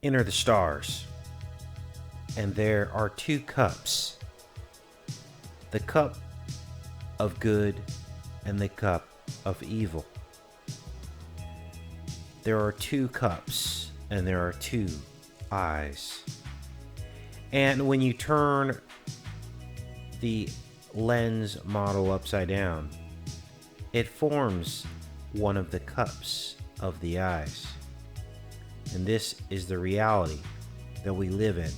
Enter the stars, and there are two cups, the cup of good and the cup of evil. There are two cups, and there are two eyes. And when you turn the lens model upside down, it forms one of the cups of the eyes. And this is the reality that we live in.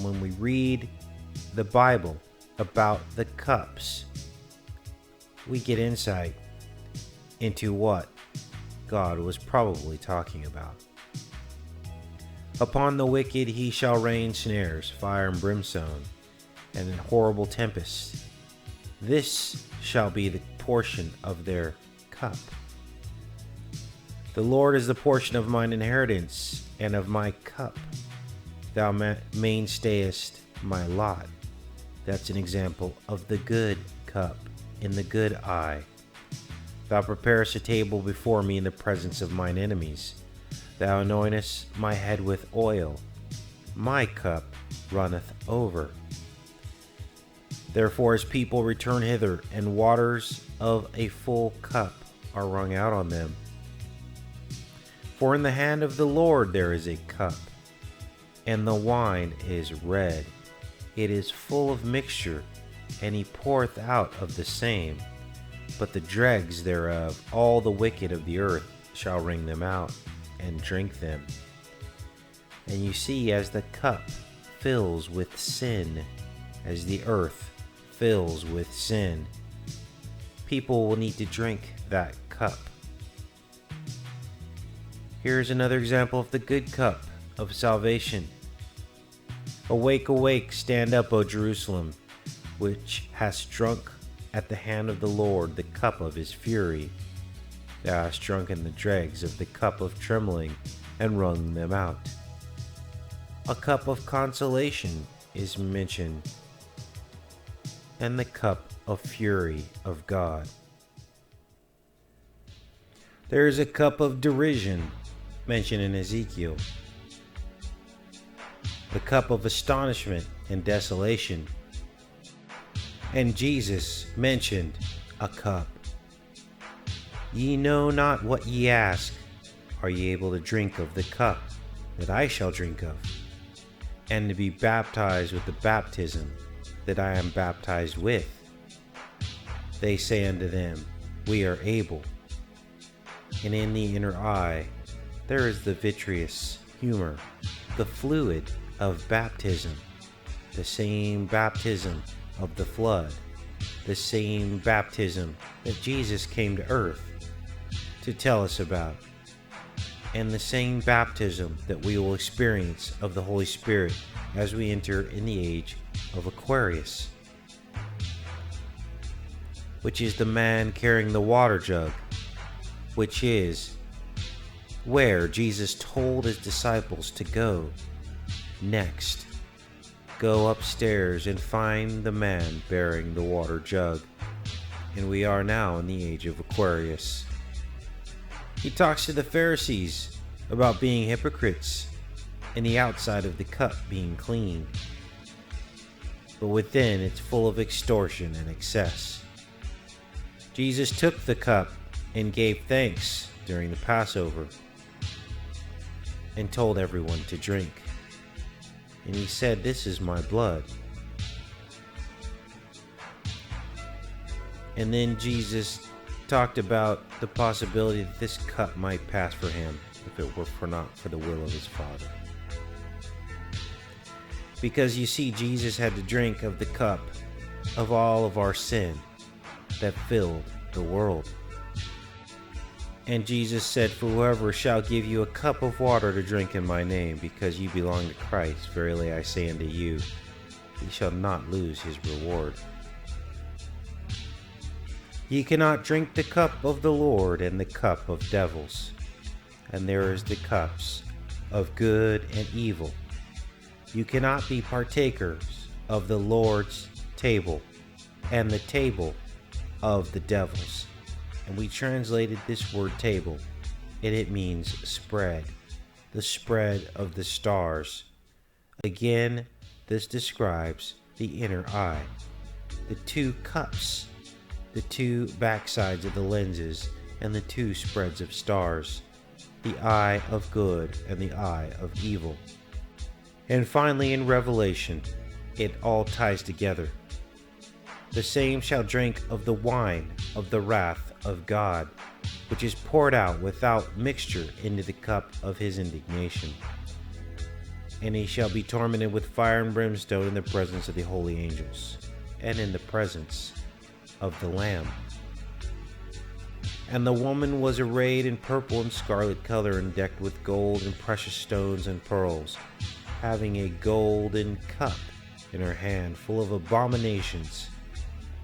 When we read the Bible about the cups, we get insight into what God was probably talking about. Upon the wicked he shall rain snares, fire and brimstone, and a horrible tempest. This shall be the portion of their cup. The Lord is the portion of mine inheritance and of my cup. Thou mainstayest my lot. That's an example of the good cup in the good eye. Thou preparest a table before me in the presence of mine enemies. Thou anointest my head with oil. My cup runneth over. Therefore his people return hither, and waters of a full cup are wrung out on them. For in the hand of the Lord there is a cup, and the wine is red. It is full of mixture, and he poureth out of the same. But the dregs thereof, all the wicked of the earth, shall wring them out, and drink them. And you see, as the cup fills with sin, as the earth fills with sin, people will need to drink that cup. Here's another example of the good cup of salvation. Awake, awake, stand up, O Jerusalem, which hast drunk at the hand of the Lord the cup of his fury. Thou hast drunken the dregs of the cup of trembling, and wrung them out. A cup of consolation is mentioned, and the cup of fury of God. There is a cup of derision mentioned in Ezekiel, the cup of astonishment and desolation, and Jesus mentioned a cup. Ye know not what ye ask. Are ye able to drink of the cup that I shall drink of, and to be baptized with the baptism that I am baptized with? They say unto them, We are able. And in the inner eye there is the vitreous humor, the fluid of baptism, the same baptism of the flood, the same baptism that Jesus came to earth to tell us about, and the same baptism that we will experience of the Holy Spirit as we enter in the age of Aquarius, which is the man carrying the water jug, which is where Jesus told his disciples to go next. Go upstairs and find the man bearing the water jug. And we are now in the age of Aquarius. He talks to the Pharisees about being hypocrites and the outside of the cup being clean, but within it's full of extortion and excess. Jesus took the cup and gave thanks during the Passover and told everyone to drink. And he said, This is my blood. And then Jesus talked about the possibility that this cup might pass for him if it were not for the will of his Father. Because you see, Jesus had to drink of the cup of all of our sin that filled the world. And Jesus said, For whoever shall give you a cup of water to drink in my name, because you belong to Christ, verily I say unto you, he shall not lose his reward. Ye cannot drink the cup of the Lord and the cup of devils. And there is the cups of good and evil. You cannot be partakers of the Lord's table and the table of the devils. And we translated this word table, and it means spread. the spread of the stars. Again, this describes the inner eye, the two cups, the two backsides of the lenses, and the two spreads of stars, the eye of good and the eye of evil. And finally, in Revelation, it all ties together. The same shall drink of the wine of the wrath of God, which is poured out without mixture into the cup of his indignation. And he shall be tormented with fire and brimstone in the presence of the holy angels, and in the presence of the Lamb. And the woman was arrayed in purple and scarlet color, and decked with gold and precious stones and pearls, having a golden cup in her hand, full of abominations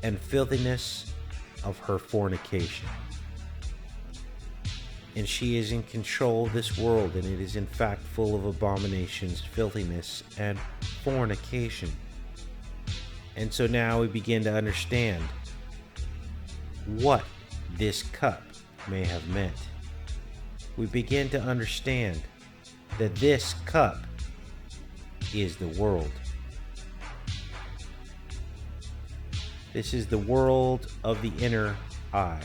and filthiness of her fornication. And she is in control of this world, and it is in fact full of abominations, filthiness, and fornication. And so now we begin to understand what this cup may have meant. We begin to understand that this cup is the world. This is the world of the inner eye,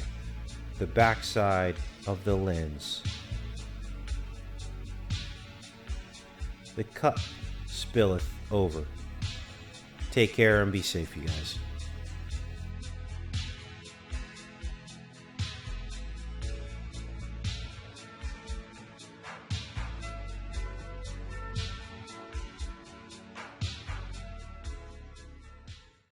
the backside of the lens. The cup spilleth over. Take care and be safe, you guys.